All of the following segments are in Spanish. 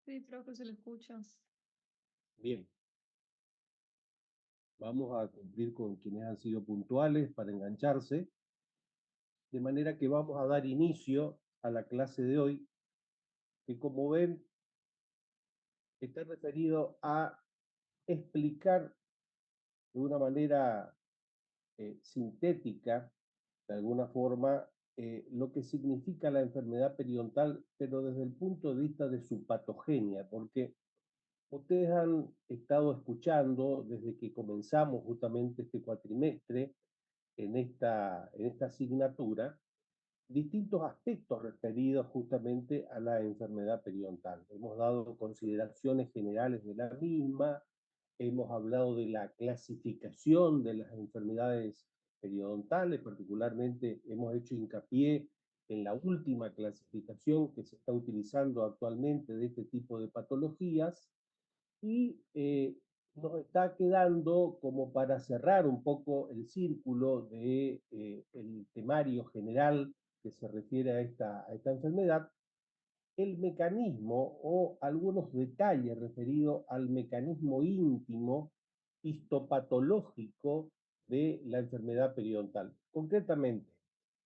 Sí, profe, se le escucha. Bien, vamos a cumplir con quienes han sido puntuales para engancharse, de manera que vamos a dar inicio a la clase de hoy, que como ven está referido a explicar de una manera sintética, de alguna forma, lo que significa la enfermedad periodontal, pero desde el punto de vista de su patogenia, porque ustedes han estado escuchando desde que comenzamos justamente este cuatrimestre en esta asignatura distintos aspectos referidos justamente a la enfermedad periodontal. Hemos dado consideraciones generales de la misma, hemos hablado de la clasificación de las enfermedades periodontales, particularmente hemos hecho hincapié en la última clasificación que se está utilizando actualmente de este tipo de patologías, y nos está quedando como para cerrar un poco el círculo de el temario general que se refiere a esta enfermedad, el mecanismo o algunos detalles referidos al mecanismo íntimo histopatológico de la enfermedad periodontal. Concretamente,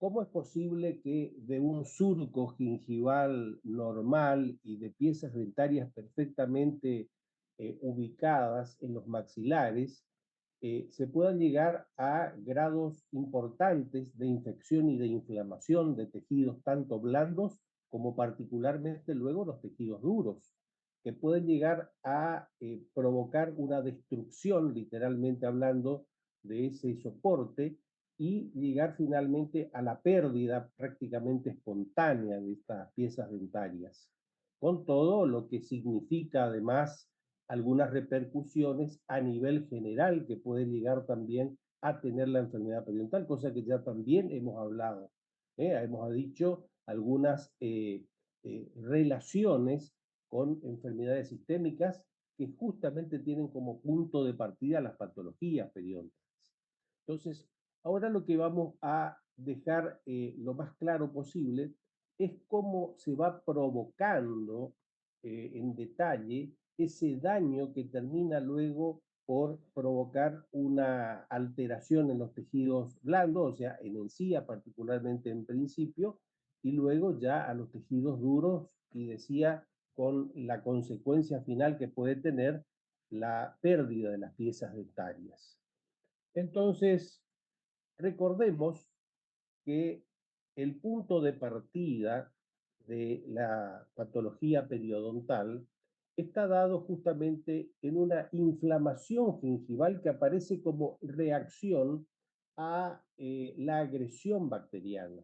¿cómo es posible que de un surco gingival normal y de piezas dentarias perfectamente ubicadas en los maxilares se puedan llegar a grados importantes de infección y de inflamación de tejidos tanto blandos como particularmente luego los tejidos duros, que pueden llegar a provocar una destrucción, literalmente hablando, de ese soporte y llegar finalmente a la pérdida prácticamente espontánea de estas piezas dentarias, con todo lo que significa además algunas repercusiones a nivel general que puede llegar también a tener la enfermedad periodontal, cosa que ya también hemos hablado. Hemos dicho algunas relaciones con enfermedades sistémicas que justamente tienen como punto de partida las patologías periódicas. Entonces, ahora lo que vamos a dejar lo más claro posible es cómo se va provocando en detalle ese daño que termina luego por provocar una alteración en los tejidos blandos, o sea, en encía particularmente en principio, y luego ya a los tejidos duros, y decía, con la consecuencia final que puede tener la pérdida de las piezas dentarias. Entonces, recordemos que el punto de partida de la patología periodontal está dado justamente en una inflamación gingival que aparece como reacción a la agresión bacteriana.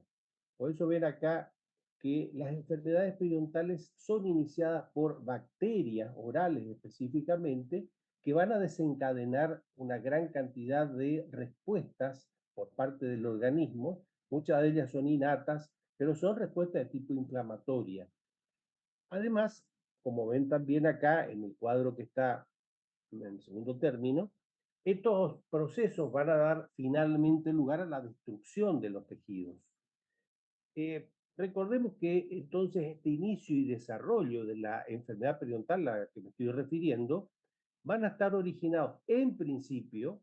Por eso ven acá que las enfermedades periodontales son iniciadas por bacterias orales específicamente que van a desencadenar una gran cantidad de respuestas por parte del organismo. Muchas de ellas son innatas, pero son respuestas de tipo inflamatoria. Además, como ven también acá en el cuadro que está en el segundo término, estos procesos van a dar finalmente lugar a la destrucción de los tejidos. Recordemos que entonces este inicio y desarrollo de la enfermedad periodontal a la que me estoy refiriendo van a estar originados en principio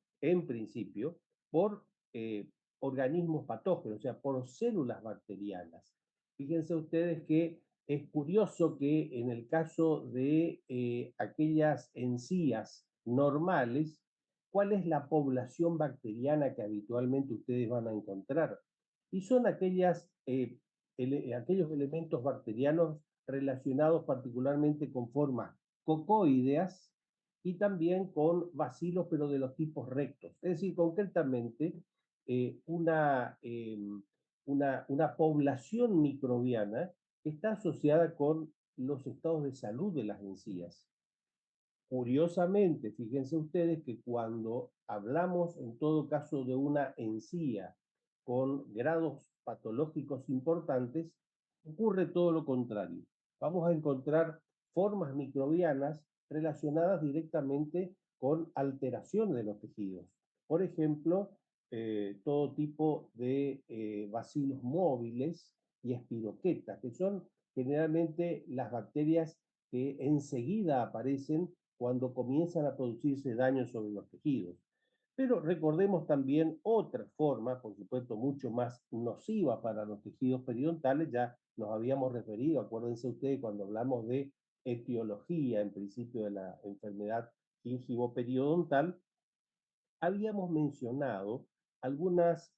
por organismos patógenos, o sea, por células bacterianas. Fíjense ustedes que es curioso que en el caso de aquellas encías normales, ¿cuál es la población bacteriana que habitualmente ustedes van a encontrar? Y son aquellos elementos bacterianos relacionados particularmente con formas cocoídeas y también con bacilos, pero de los tipos rectos. Es decir, concretamente, eh, una, eh, una población microbiana que está asociada con los estados de salud de las encías. Curiosamente, fíjense ustedes que cuando hablamos en todo caso de una encía con grados patológicos importantes, ocurre todo lo contrario. Vamos a encontrar formas microbianas relacionadas directamente con alteraciones de los tejidos. Por ejemplo, todo tipo de bacilos móviles y espiroquetas, que son generalmente las bacterias que enseguida aparecen cuando comienzan a producirse daños sobre los tejidos. Pero recordemos también otra forma, por supuesto, mucho más nociva para los tejidos periodontales, ya nos habíamos referido, acuérdense ustedes, cuando hablamos de etiología, en principio, de la enfermedad gingivo-periodontal, habíamos mencionado algunos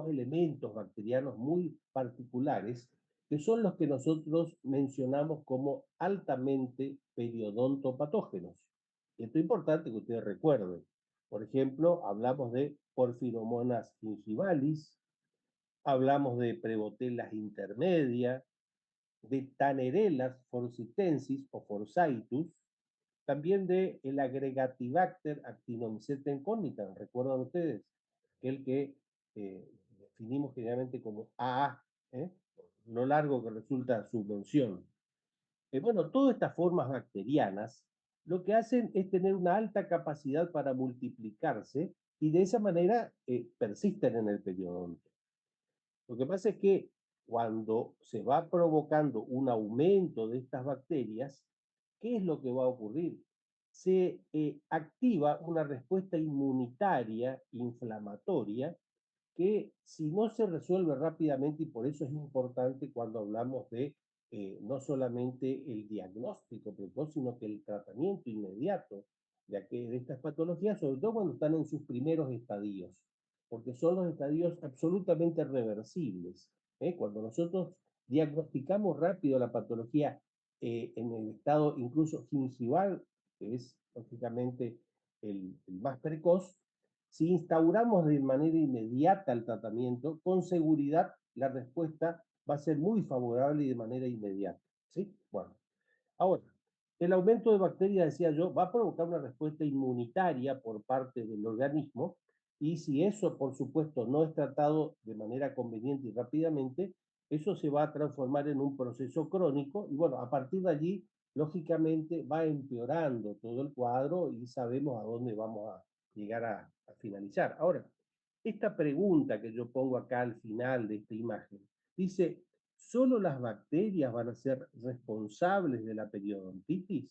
elementos bacterianos muy particulares, que son los que nosotros mencionamos como altamente periodontopatógenos. Esto es importante que ustedes recuerden. Por ejemplo, hablamos de Porphyromonas gingivalis, hablamos de Prevotella intermedia, de Tanerelas forsythensis o Forsythus, también de el Agregatibacter actinomycetem connicans, ¿recuerdan ustedes? El que definimos generalmente como AA, ¿eh? Lo largo que resulta su mención. Bueno, todas estas formas bacterianas lo que hacen es tener una alta capacidad para multiplicarse y de esa manera persisten en el periodonto. Lo que pasa es que cuando se va provocando un aumento de estas bacterias, ¿qué es lo que va a ocurrir? Se activa una respuesta inmunitaria inflamatoria que si no se resuelve rápidamente, y por eso es importante cuando hablamos de no solamente el diagnóstico precoz, sino que el tratamiento inmediato de estas patologías, sobre todo cuando están en sus primeros estadios, porque son los estadios absolutamente reversibles. Cuando nosotros diagnosticamos rápido la patología en el estado incluso gingival, que es lógicamente el más precoz, si instauramos de manera inmediata el tratamiento, con seguridad la respuesta va a ser muy favorable y de manera inmediata. ¿Sí? Bueno, ahora, el aumento de bacterias, decía yo, va a provocar una respuesta inmunitaria por parte del organismo y si eso, por supuesto, no es tratado de manera conveniente y rápidamente, eso se va a transformar en un proceso crónico y bueno, a partir de allí, lógicamente, va empeorando todo el cuadro y sabemos a dónde vamos a llegar a finalizar. Ahora, esta pregunta que yo pongo acá al final de esta imagen, dice, ¿solo las bacterias van a ser responsables de la periodontitis?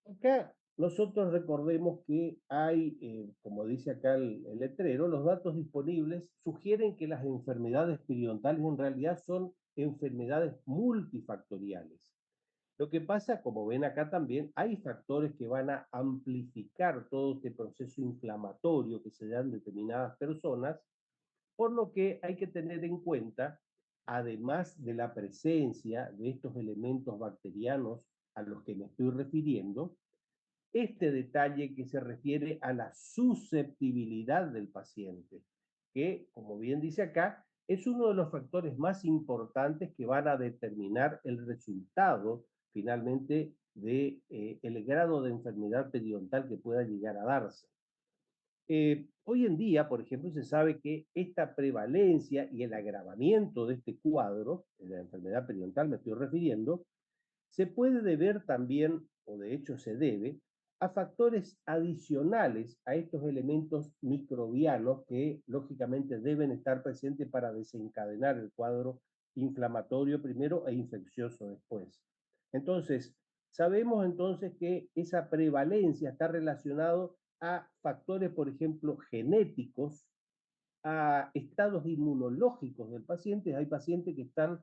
Acá nosotros recordemos que hay, como dice acá el letrero, los datos disponibles sugieren que las enfermedades periodontales en realidad son enfermedades multifactoriales. Lo que pasa, como ven acá también, hay factores que van a amplificar todo este proceso inflamatorio que se da en determinadas personas, por lo que hay que tener en cuenta, además de la presencia de estos elementos bacterianos a los que me estoy refiriendo, este detalle que se refiere a la susceptibilidad del paciente, que, como bien dice acá, es uno de los factores más importantes que van a determinar el resultado finalmente de el grado de enfermedad periodontal que pueda llegar a darse. Hoy en día, por ejemplo, se sabe que esta prevalencia y el agravamiento de este cuadro, de la enfermedad periodontal me estoy refiriendo, se puede deber también, o de hecho se debe, a factores adicionales a estos elementos microbianos que lógicamente deben estar presentes para desencadenar el cuadro inflamatorio primero e infeccioso después. Entonces, sabemos entonces que esa prevalencia está relacionado a factores, por ejemplo, genéticos, a estados inmunológicos del paciente. Hay pacientes que están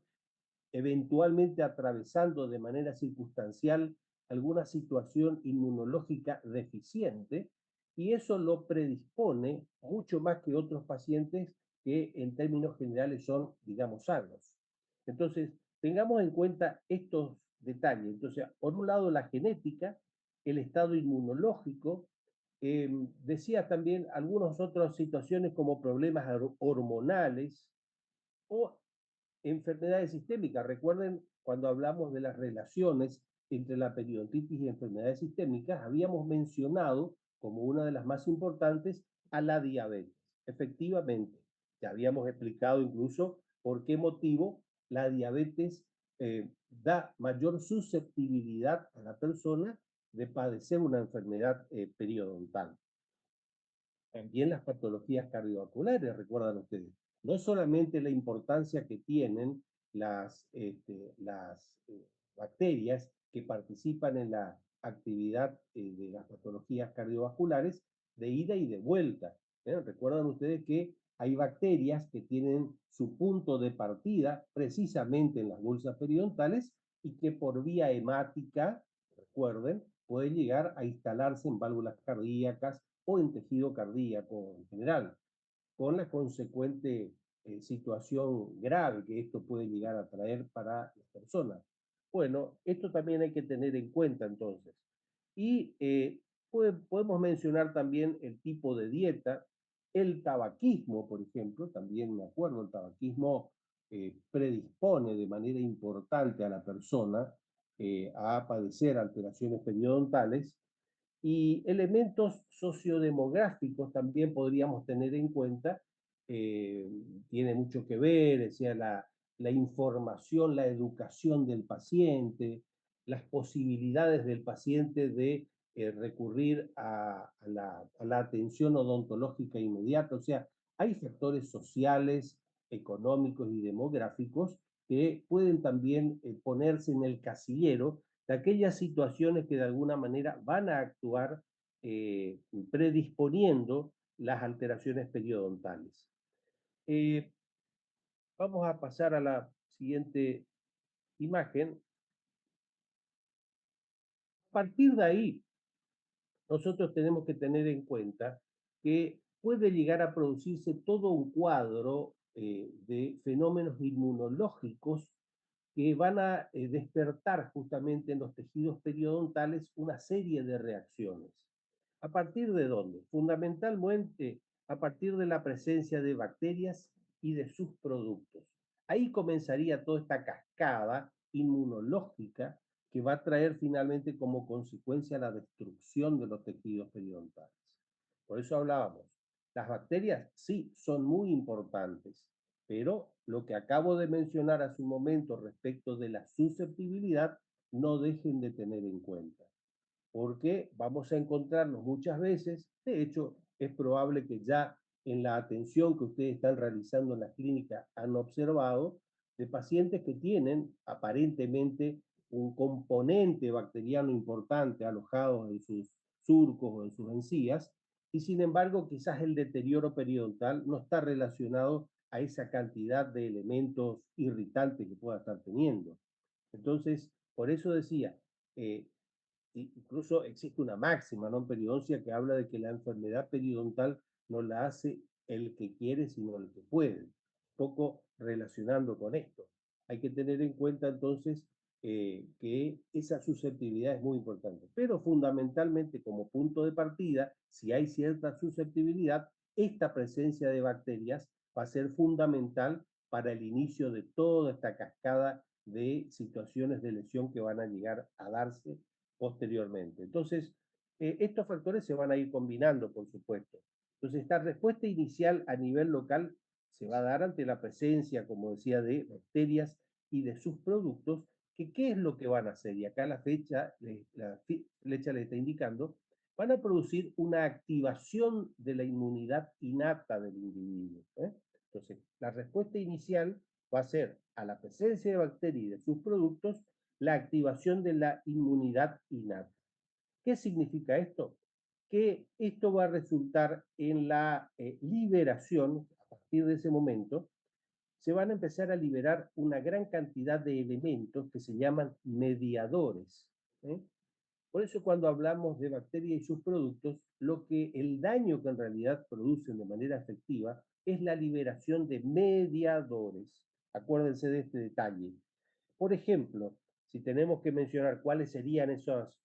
eventualmente atravesando de manera circunstancial alguna situación inmunológica deficiente y eso lo predispone mucho más que otros pacientes que en términos generales son, digamos, sanos. Entonces, tengamos en cuenta estos detalles. Entonces, por un lado, la genética, el estado inmunológico, decía también algunas otras situaciones como problemas hormonales o enfermedades sistémicas. Recuerden, cuando hablamos de las relaciones entre la periodontitis y enfermedades sistémicas, habíamos mencionado como una de las más importantes a la diabetes. Efectivamente, ya habíamos explicado incluso por qué motivo la diabetes da mayor susceptibilidad a la persona de padecer una enfermedad periodontal. También las patologías cardiovasculares, recuerdan ustedes. No solamente la importancia que tienen las bacterias que participan en la actividad de las patologías cardiovasculares de ida y de vuelta. Recuerdan ustedes que hay bacterias que tienen su punto de partida precisamente en las bolsas periodontales y que por vía hemática, recuerden, pueden llegar a instalarse en válvulas cardíacas o en tejido cardíaco en general, con la consecuente situación grave que esto puede llegar a traer para las personas. Bueno, esto también hay que tener en cuenta entonces. Y podemos mencionar también el tipo de dieta, el tabaquismo, por ejemplo, también me acuerdo, el tabaquismo predispone de manera importante a la persona a padecer alteraciones periodontales y elementos sociodemográficos también podríamos tener en cuenta, eh, tiene mucho que ver, o sea, la información, la educación del paciente, las posibilidades del paciente de recurrir a la atención odontológica inmediata, o sea, hay factores sociales, económicos y demográficos que pueden también ponerse en el casillero de aquellas situaciones que de alguna manera van a actuar predisponiendo las alteraciones periodontales. Eh, Vamos a pasar a la siguiente imagen. A partir de ahí, nosotros tenemos que tener en cuenta que puede llegar a producirse todo un cuadro de fenómenos inmunológicos que van a despertar justamente en los tejidos periodontales una serie de reacciones. ¿A partir de dónde? Fundamentalmente a partir de la presencia de bacterias y de sus productos. Ahí comenzaría toda esta cascada inmunológica que va a traer finalmente como consecuencia la destrucción de los tejidos periodontales. Por eso hablábamos, las bacterias sí son muy importantes, pero lo que acabo de mencionar hace un momento respecto de la susceptibilidad, no dejen de tener en cuenta, porque vamos a encontrarnos muchas veces, de hecho, es probable que ya en la atención que ustedes están realizando en la clínica han observado de pacientes que tienen aparentemente un componente bacteriano importante alojado en sus surcos o en sus encías, y sin embargo quizás el deterioro periodontal no está relacionado a esa cantidad de elementos irritantes que pueda estar teniendo. Entonces, por eso decía, eh, incluso existe una máxima, ¿no? En periodoncia que habla de que la enfermedad periodontal no la hace el que quiere, sino el que puede. Poco relacionando con esto. Hay que tener en cuenta entonces que esa susceptibilidad es muy importante. Pero fundamentalmente como punto de partida, si hay cierta susceptibilidad, esta presencia de bacterias va a ser fundamental para el inicio de toda esta cascada de situaciones de lesión que van a llegar a darse posteriormente. Entonces, estos factores se van a ir combinando, por supuesto. Entonces, esta respuesta inicial a nivel local se va a dar ante la presencia, como decía, de bacterias y de sus productos, que qué es lo que van a hacer. Y acá la flecha le está indicando, van a producir una activación de la inmunidad innata del individuo. Entonces, la respuesta inicial va a ser a la presencia de bacterias y de sus productos la activación de la inmunidad innata. ¿Qué significa esto? Que esto va a resultar en la liberación, a partir de ese momento, se van a empezar a liberar una gran cantidad de elementos que se llaman mediadores. ¿eh? Por eso cuando hablamos de bacterias y sus productos, el daño que en realidad producen de manera efectiva es la liberación de mediadores. Acuérdense de este detalle. Por ejemplo, si tenemos que mencionar cuáles serían esos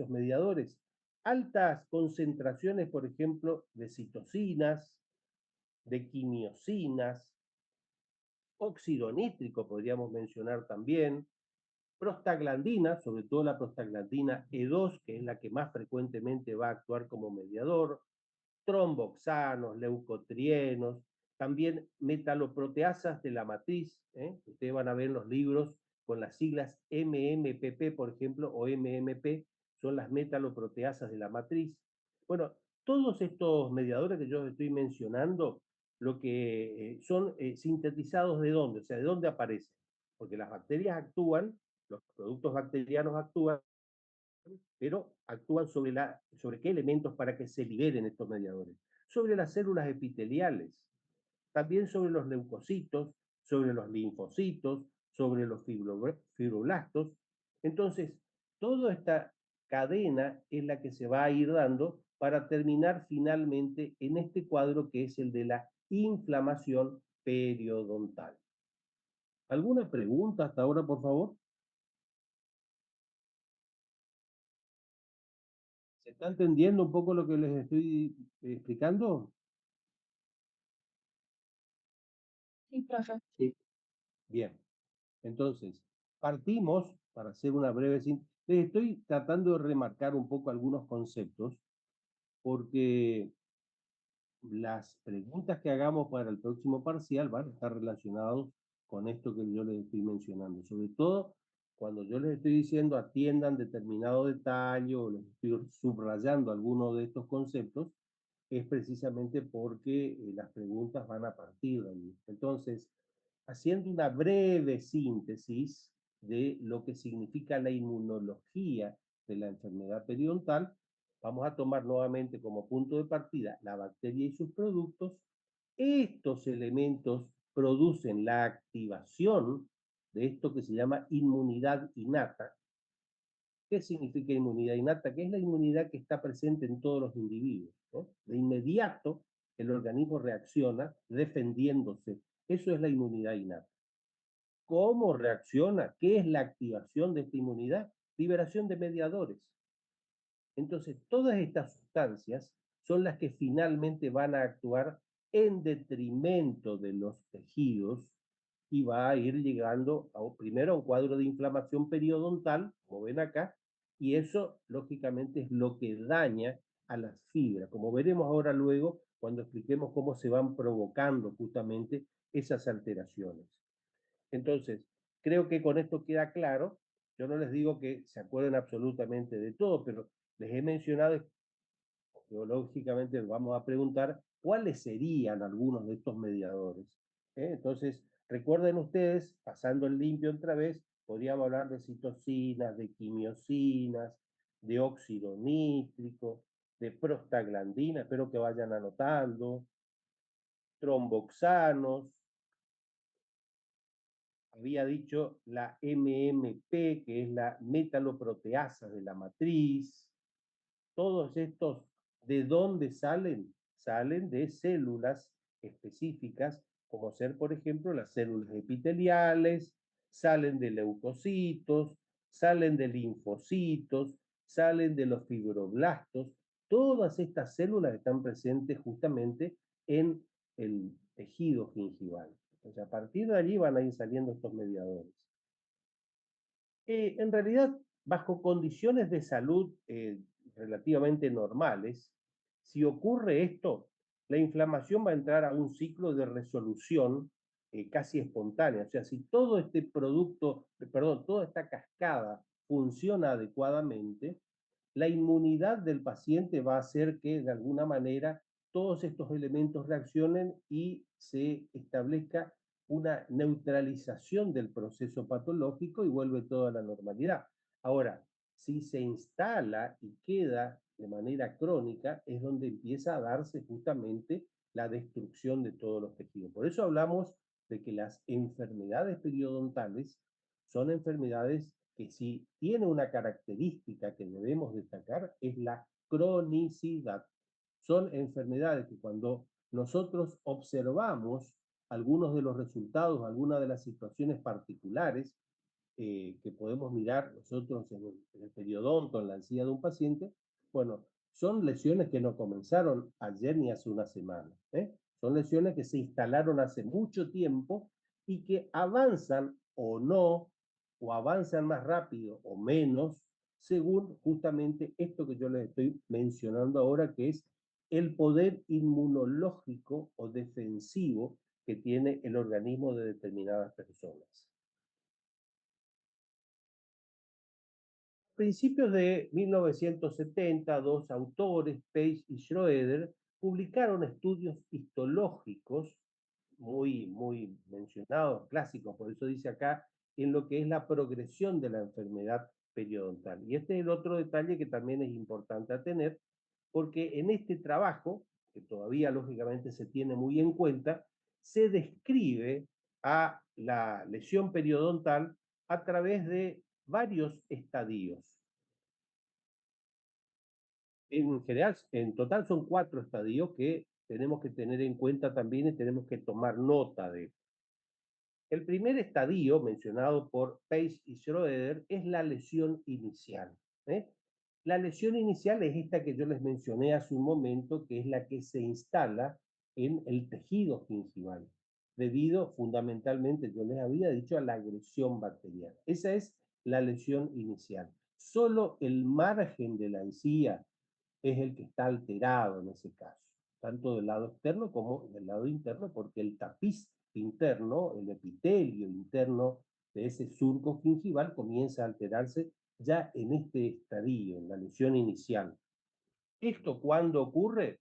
mediadores, altas concentraciones, por ejemplo, de citocinas, de quimiosinas, óxido nítrico podríamos mencionar también, prostaglandina, sobre todo la prostaglandina E2, que es la que más frecuentemente va a actuar como mediador, tromboxanos, leucotrienos, también metaloproteasas de la matriz. Ustedes van a ver en los libros con las siglas MMPP, por ejemplo, o MMP, son las metaloproteasas de la matriz. Bueno, todos estos mediadores que yo estoy mencionando, lo que son sintetizados de dónde, o sea, de dónde aparecen. porque las bacterias actúan, los productos bacterianos actúan, pero actúan sobre qué elementos para que se liberen estos mediadores. Sobre las células epiteliales, también sobre los leucocitos, sobre los linfocitos, sobre los fibroblastos. Entonces, toda esta cadena es la que se va a ir dando para terminar finalmente en este cuadro que es el de la inflamación periodontal. ¿Alguna pregunta hasta ahora, por favor? ¿Se está entendiendo un poco lo que les estoy explicando? Sí, profe. Sí. Bien, entonces, partimos, para hacer una breve síntesis, les estoy tratando de remarcar un poco algunos conceptos, porque las preguntas que hagamos para el próximo parcial van a estar relacionados con esto que yo les estoy mencionando. Sobre todo cuando yo les estoy diciendo atiendan determinado detalle o les estoy subrayando algunos de estos conceptos, es precisamente porque las preguntas van a partir de allí. Entonces, haciendo una breve síntesis de lo que significa la inmunología de la enfermedad periodontal, vamos a tomar nuevamente como punto de partida la bacteria y sus productos. Estos elementos producen la activación de esto que se llama inmunidad innata. ¿Qué significa inmunidad innata? Que es la inmunidad que está presente en todos los individuos, ¿no? De inmediato el organismo reacciona defendiéndose. Eso es la inmunidad innata. ¿Cómo reacciona? ¿Qué es la activación de esta inmunidad? Liberación de mediadores. Entonces, todas estas sustancias son las que finalmente van a actuar en detrimento de los tejidos y va a ir llegando primero a un cuadro de inflamación periodontal, como ven acá, y eso lógicamente es lo que daña a las fibras, como veremos ahora luego cuando expliquemos cómo se van provocando justamente esas alteraciones. Entonces, creo que con esto queda claro. Yo no les digo que se acuerden absolutamente de todo, pero les he mencionado, geológicamente vamos a preguntar cuáles serían algunos de estos mediadores. Entonces, recuerden ustedes, pasando el limpio otra vez, podríamos hablar de citocinas, de quimiosinas, de óxido nítrico, de prostaglandina, espero que vayan anotando, tromboxanos, había dicho la MMP, que es la metaloproteasa de la matriz. Todos estos, ¿de dónde salen? Salen de células específicas, como ser, por ejemplo, las células epiteliales, salen de leucocitos, salen de linfocitos, salen de los fibroblastos. Todas estas células están presentes justamente en el tejido gingival. Entonces, a partir de allí van a ir saliendo estos mediadores. En realidad, bajo condiciones de salud relativamente normales, si ocurre esto, la inflamación va a entrar a un ciclo de resolución casi espontánea. O sea, si todo este producto, perdón, toda esta cascada funciona adecuadamente, la inmunidad del paciente va a hacer que de alguna manera todos estos elementos reaccionen y se establezca una neutralización del proceso patológico y vuelve todo a la normalidad. Ahora, si se instala y queda de manera crónica, es donde empieza a darse justamente la destrucción de todos los tejidos. Por eso hablamos de que las enfermedades periodontales son enfermedades que si tiene una característica que debemos destacar es la cronicidad. Son enfermedades que cuando nosotros observamos algunos de los resultados, algunas de las situaciones particulares que podemos mirar nosotros en el periodonto, en la encía de un paciente, bueno, son lesiones que no comenzaron ayer ni hace una semana. Son lesiones que se instalaron hace mucho tiempo y que avanzan o no, o avanzan más rápido o menos, según justamente esto que yo les estoy mencionando ahora, que es el poder inmunológico o defensivo que tiene el organismo de determinadas personas. Principios de 1970, dos autores, Page y Schroeder, publicaron estudios histológicos muy mencionados, clásicos, por eso dice acá en lo que es la progresión de la enfermedad periodontal. Y este es el otro detalle que también es importante a tener, porque en este trabajo, que todavía lógicamente se tiene muy en cuenta, se describe a la lesión periodontal a través de varios estadios. En general, en total son 4 estadios que tenemos que tener en cuenta también y tenemos que tomar nota de. El primer estadio mencionado por Page y Schroeder es la lesión inicial. ¿eh? La lesión inicial es esta que yo les mencioné hace un momento, que es la que se instala en el tejido gingival, debido fundamentalmente, yo les había dicho, a la agresión bacteriana. Esa es la lesión inicial. Solo el margen de la encía es el que está alterado en ese caso, tanto del lado externo como del lado interno, porque el tapiz interno, el epitelio interno de ese surco gingival comienza a alterarse ya en este estadio, en la lesión inicial. ¿Esto cuándo ocurre?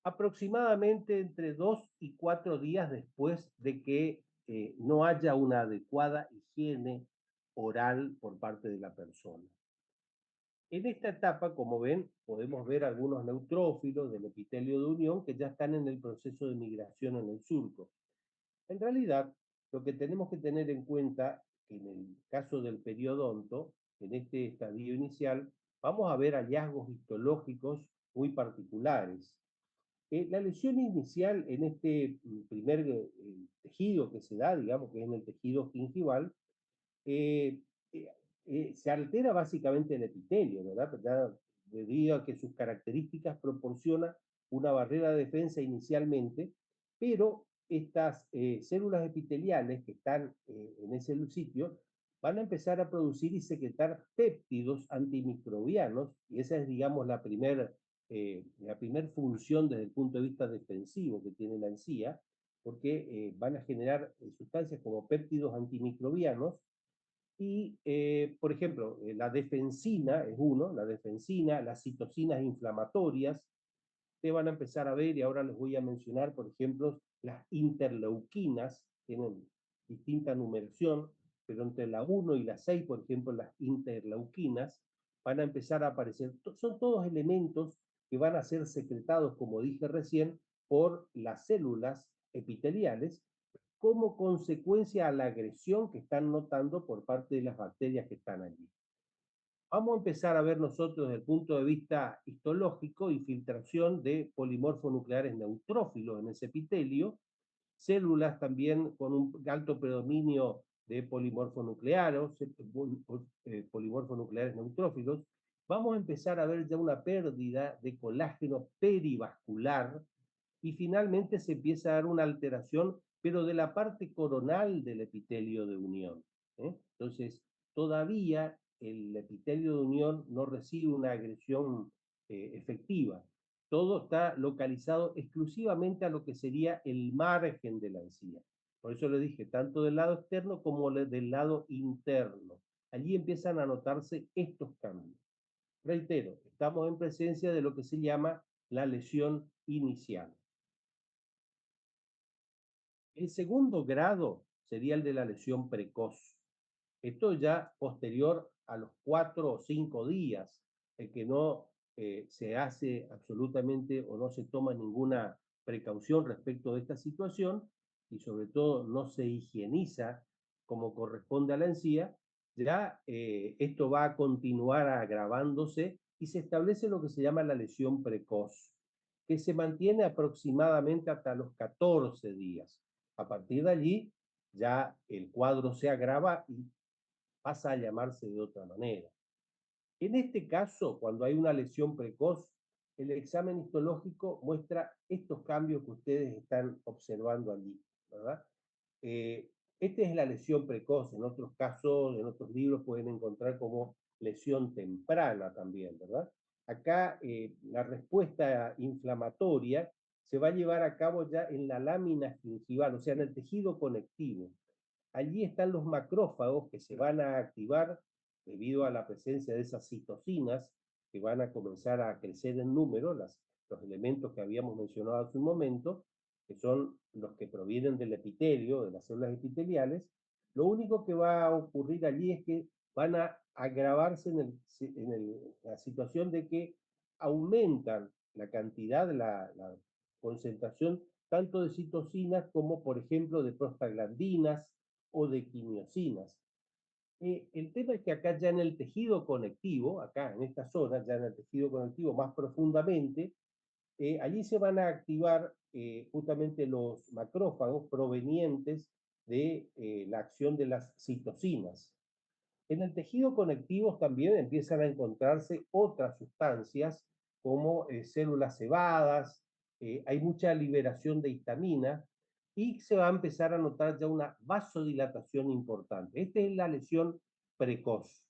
Aproximadamente entre 2 y 4 días después de que no haya una adecuada higiene oral por parte de la persona. En esta etapa, como ven, podemos ver algunos neutrófilos del epitelio de unión que ya están en el proceso de migración en el surco. En realidad, lo que tenemos que tener en cuenta, que en el caso del periodonto, en este estadio inicial, vamos a ver hallazgos histológicos muy particulares. La lesión inicial en este primer tejido que se da, digamos que es en el tejido gingival, eh, eh, se altera básicamente el epitelio, ¿verdad? Ya debido a que sus características proporcionan una barrera de defensa inicialmente, pero estas células epiteliales que están en ese sitio van a empezar a producir y secretar péptidos antimicrobianos, y esa es, digamos, la primer función desde el punto de vista defensivo que tiene la encía, porque van a generar sustancias como péptidos antimicrobianos y, por ejemplo, la defensina es uno, la defensina, las citocinas inflamatorias, te van a empezar a ver, y ahora les voy a mencionar, por ejemplo, las interleuquinas, tienen distinta numeración, pero entre la 1 y la 6, por ejemplo, las interleuquinas, van a empezar a aparecer. Son todos elementos que van a ser secretados, como dije recién, por las células epiteliales como consecuencia a la agresión que están notando por parte de las bacterias que están allí. Vamos a empezar a ver nosotros desde el punto de vista histológico infiltración de polimorfonucleares neutrófilos en ese epitelio, células también con un alto predominio de polimorfonucleares neutrófilos. Vamos a empezar a ver ya una pérdida de colágeno perivascular y finalmente se empieza a dar una alteración, pero de la parte coronal del epitelio de unión. Entonces, todavía el epitelio de unión no recibe una agresión efectiva. Todo está localizado exclusivamente a lo que sería el margen de la encía. Por eso le dije, tanto del lado externo como del lado interno. Allí empiezan a notarse estos cambios. Reitero, estamos en presencia de lo que se llama la lesión inicial. El segundo grado sería el de la lesión precoz. Esto ya posterior a los 4 o 5 días, en que no se hace absolutamente o no se toma ninguna precaución respecto de esta situación y sobre todo no se higieniza como corresponde a la encía, ya esto va a continuar agravándose y se establece lo que se llama la lesión precoz, que se mantiene aproximadamente hasta los 14 días. A partir de allí ya el cuadro se agrava y pasa a llamarse de otra manera. En este caso, cuando hay una lesión precoz, el examen histológico muestra estos cambios que ustedes están observando allí, ¿verdad? Esta es la lesión precoz. En otros casos, en otros libros pueden encontrar como lesión temprana también, ¿verdad? Acá la respuesta inflamatoria se va a llevar a cabo ya en la lámina gingival, o sea, en el tejido conectivo. Allí están los macrófagos que se van a activar debido a la presencia de esas citocinas que van a comenzar a crecer en número, los elementos que habíamos mencionado hace un momento, que son los que provienen del epitelio, de las células epiteliales, Lo único que va a ocurrir allí es que van a agravarse la situación de que aumentan la cantidad, la concentración tanto de citocinas como, por ejemplo, de prostaglandinas o de quimiosinas. El tema es que acá ya en el tejido conectivo, acá en esta zona, ya en el tejido conectivo más profundamente, allí se van a activar justamente los macrófagos provenientes de la acción de las citocinas. En el tejido conectivo también empiezan a encontrarse otras sustancias como células cebadas, hay mucha liberación de histamina y se va a empezar a notar ya una vasodilatación importante. Esta es la lesión precoz.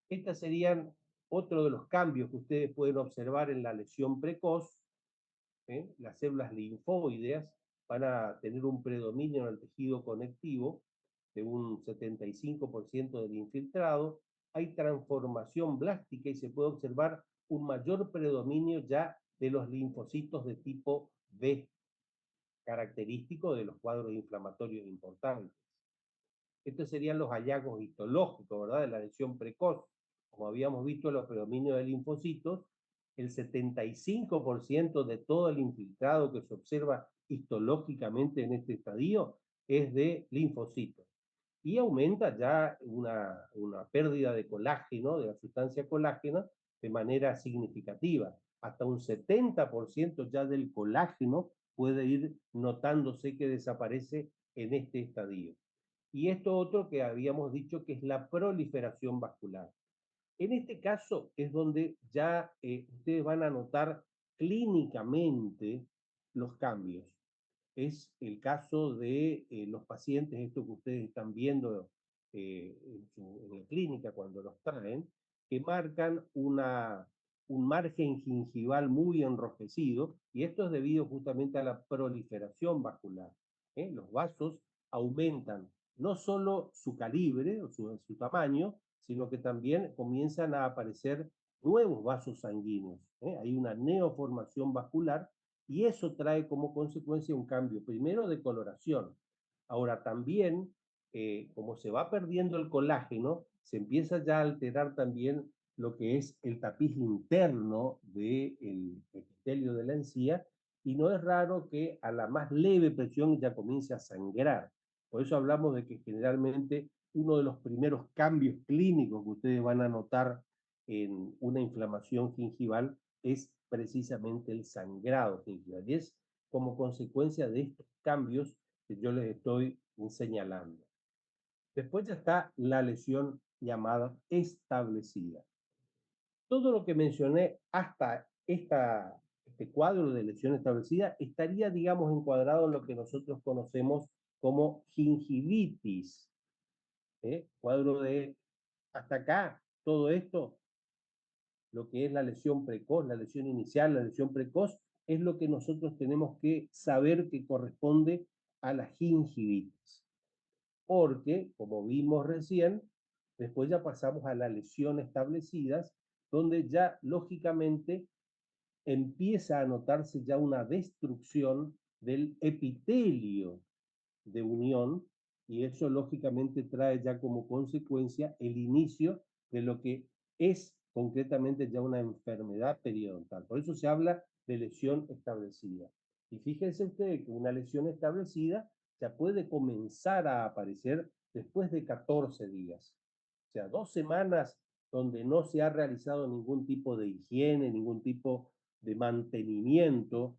Estos serían otro de los cambios que ustedes pueden observar en la lesión precoz. Las células linfoideas van a tener un predominio en el tejido conectivo de un 75% del infiltrado. Hay transformación blástica y se puede observar un mayor predominio ya de los linfocitos de tipo B, característico de los cuadros inflamatorios importantes. Estos serían los hallazgos histológicos, ¿verdad? De la lesión precoz. Como habíamos visto, los predominios de linfocitos, el 75% de todo el infiltrado que se observa histológicamente en este estadio es de linfocitos. Y aumenta ya una pérdida de colágeno, de la sustancia colágena, de manera significativa. Hasta un 70% ya del colágeno puede ir notándose que desaparece en este estadio. Y esto otro que habíamos dicho que es la proliferación vascular. En este caso es donde ya ustedes van a notar clínicamente los cambios. Es el caso de los pacientes, esto que ustedes están viendo en la clínica cuando los traen, que marcan un margen gingival muy enrojecido, y esto es debido justamente a la proliferación vascular. Los vasos aumentan no solo su calibre o su tamaño, sino que también comienzan a aparecer nuevos vasos sanguíneos. Hay una neoformación vascular y eso trae como consecuencia un cambio, primero de coloración. Ahora también, como se va perdiendo el colágeno, se empieza ya a alterar también lo que es el tapiz interno del epitelio de la encía, y no es raro que a la más leve presión ya comience a sangrar. Por eso hablamos de que generalmente uno de los primeros cambios clínicos que ustedes van a notar en una inflamación gingival es precisamente el sangrado gingival. Y es como consecuencia de estos cambios que yo les estoy señalando. Después ya está la lesión llamada establecida. Todo lo que mencioné hasta este cuadro de lesión establecida estaría, digamos, encuadrado en lo que nosotros conocemos como gingivitis. Cuadro de hasta acá, todo esto, lo que es la lesión precoz, la lesión inicial, la lesión precoz, es lo que nosotros tenemos que saber que corresponde a la gingivitis. Porque, como vimos recién, después ya pasamos a la lesión establecidas, donde ya lógicamente empieza a notarse ya una destrucción del epitelio de unión, y eso lógicamente trae ya como consecuencia el inicio de lo que es concretamente ya una enfermedad periodontal. Por eso se habla de lesión establecida. Y fíjense ustedes que una lesión establecida ya puede comenzar a aparecer después de 14 días. O sea, 2 semanas donde no se ha realizado ningún tipo de higiene, ningún tipo de mantenimiento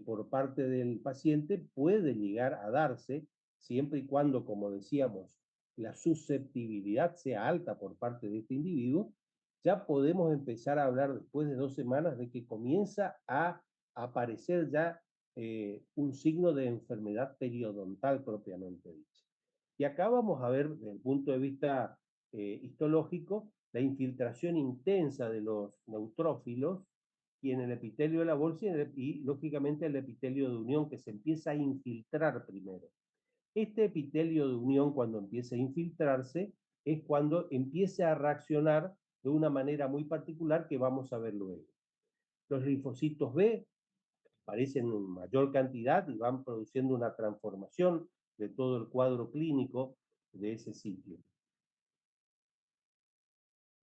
por parte del paciente, puede llegar a darse siempre y cuando, como decíamos, la susceptibilidad sea alta por parte de este individuo. Ya podemos empezar a hablar después de 2 semanas de que comienza a aparecer ya un signo de enfermedad periodontal propiamente dicha. Y acá vamos a ver, desde el punto de vista histológico, la infiltración intensa de los neutrófilos y en el epitelio de la bolsa y lógicamente el epitelio de unión que se empieza a infiltrar primero. Este epitelio de unión, cuando empieza a infiltrarse, es cuando empieza a reaccionar de una manera muy particular que vamos a ver luego. Los linfocitos B aparecen en mayor cantidad y van produciendo una transformación de todo el cuadro clínico de ese sitio.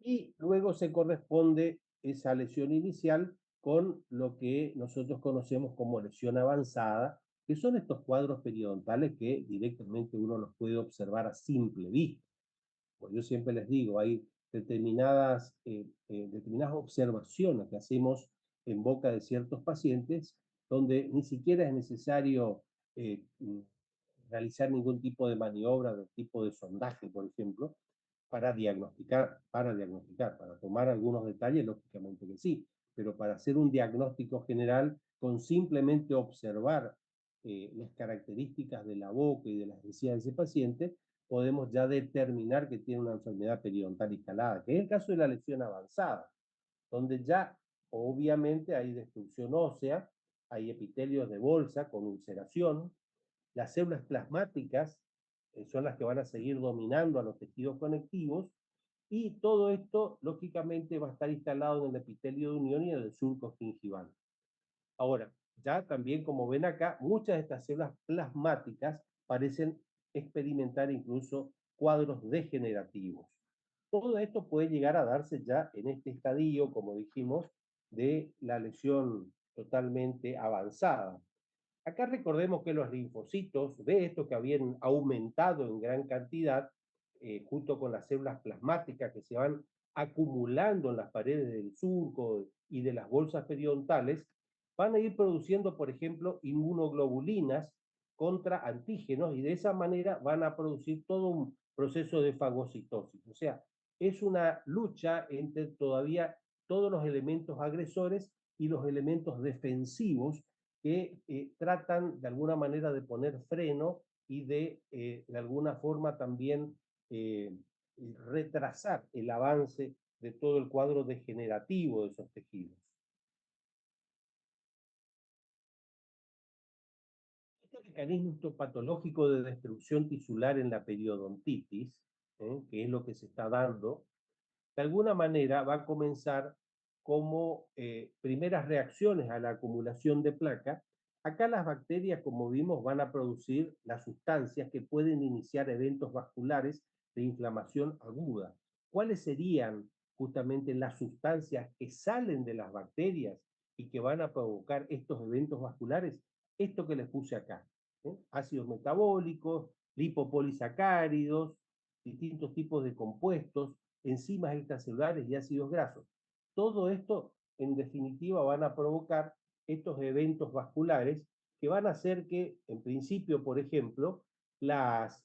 Y luego se corresponde esa lesión inicial con lo que nosotros conocemos como lesión avanzada, que son estos cuadros periodontales que directamente uno los puede observar a simple vista. Pues yo siempre les digo, hay determinadas observaciones que hacemos en boca de ciertos pacientes donde ni siquiera es necesario eh, realizar ningún tipo de maniobra, de tipo de sondaje, por ejemplo, para tomar algunos detalles, lógicamente que sí, pero para hacer un diagnóstico general con simplemente observar las características de la boca y de las encías de ese paciente, podemos ya determinar que tiene una enfermedad periodontal instalada, que es el caso de la lesión avanzada, donde ya obviamente hay destrucción ósea, hay epitelios de bolsa con ulceración, las células plasmáticas son las que van a seguir dominando a los tejidos conectivos y todo esto, lógicamente, va a estar instalado en el epitelio de unión y en el surco gingival. Ahora, ya también, como ven acá, muchas de estas células plasmáticas parecen experimentar incluso cuadros degenerativos. Todo esto puede llegar a darse ya en este estadio, como dijimos, de la lesión totalmente avanzada. Acá recordemos que los linfocitos, de estos que habían aumentado en gran cantidad, junto con las células plasmáticas que se van acumulando en las paredes del surco y de las bolsas periodontales, van a ir produciendo, por ejemplo, inmunoglobulinas contra antígenos y de esa manera van a producir todo un proceso de fagocitosis. O sea, es una lucha entre todavía todos los elementos agresores y los elementos defensivos que tratan de alguna manera de poner freno y de alguna forma también eh, retrasar el avance de todo el cuadro degenerativo de esos tejidos. Este mecanismo histopatológico de destrucción tisular en la periodontitis, que es lo que se está dando, de alguna manera va a comenzar como primeras reacciones a la acumulación de placa. Acá las bacterias, como vimos, van a producir las sustancias que pueden iniciar eventos vasculares de inflamación aguda. ¿Cuáles serían justamente las sustancias que salen de las bacterias y que van a provocar estos eventos vasculares? Esto que les puse acá, ácidos metabólicos, lipopolisacáridos, distintos tipos de compuestos, enzimas extracelulares y ácidos grasos. Todo esto, en definitiva, van a provocar estos eventos vasculares que van a hacer que, en principio, por ejemplo, las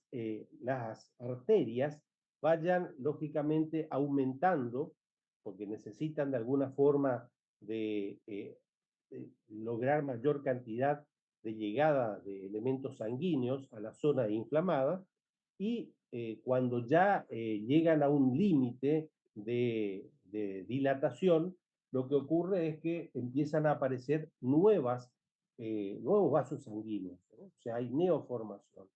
arterias vayan lógicamente aumentando, porque necesitan de alguna forma de lograr mayor cantidad de llegada de elementos sanguíneos a la zona inflamada, y cuando ya llegan a un límite de dilatación, lo que ocurre es que empiezan a aparecer nuevos vasos sanguíneos, ¿no? O sea, hay neoformación.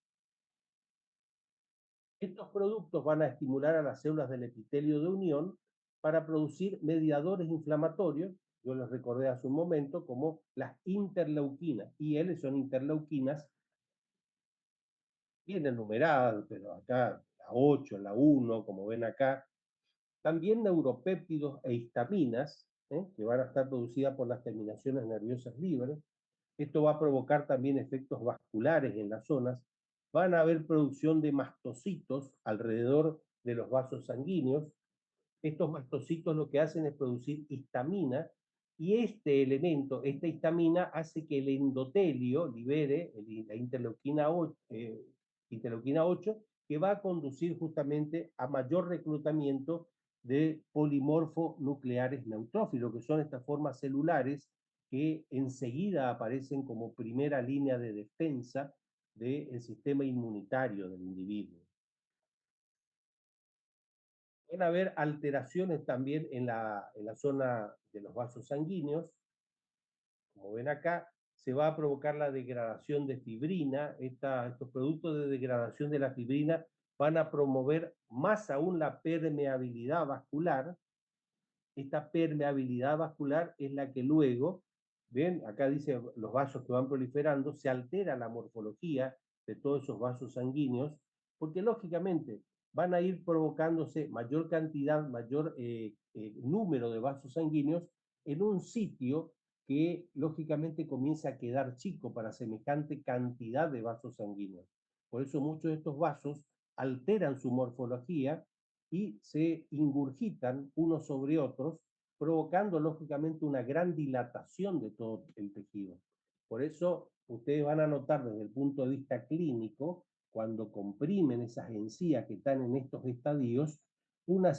Estos productos van a estimular a las células del epitelio de unión para producir mediadores inflamatorios, yo les recordé hace un momento, como las interleuquinas. IL son interleuquinas bien enumeradas, pero acá la 8, la 1, como ven acá. También neuropéptidos e histaminas, que van a estar producidas por las terminaciones nerviosas libres. Esto va a provocar también efectos vasculares en las zonas. Van a haber producción de mastocitos alrededor de los vasos sanguíneos. Estos mastocitos lo que hacen es producir histamina y este elemento, esta histamina, hace que el endotelio libere la interleuquina 8, que va a conducir justamente a mayor reclutamiento de polimorfonucleares neutrófilos, que son estas formas celulares que enseguida aparecen como primera línea de defensa del sistema inmunitario del individuo. Pueden haber alteraciones también en la zona de los vasos sanguíneos. Como ven acá, se va a provocar la degradación de fibrina. Estos productos de degradación de la fibrina van a promover más aún la permeabilidad vascular. Esta permeabilidad vascular es la que luego, ven, acá dice los vasos que van proliferando, se altera la morfología de todos esos vasos sanguíneos, porque lógicamente van a ir provocándose mayor cantidad, mayor número de vasos sanguíneos en un sitio que lógicamente comienza a quedar chico para semejante cantidad de vasos sanguíneos. Por eso muchos de estos vasos alteran su morfología y se ingurgitan unos sobre otros, provocando lógicamente una gran dilatación de todo el tejido. Por eso ustedes van a notar desde el punto de vista clínico, cuando comprimen esas encías que están en estos estadios, una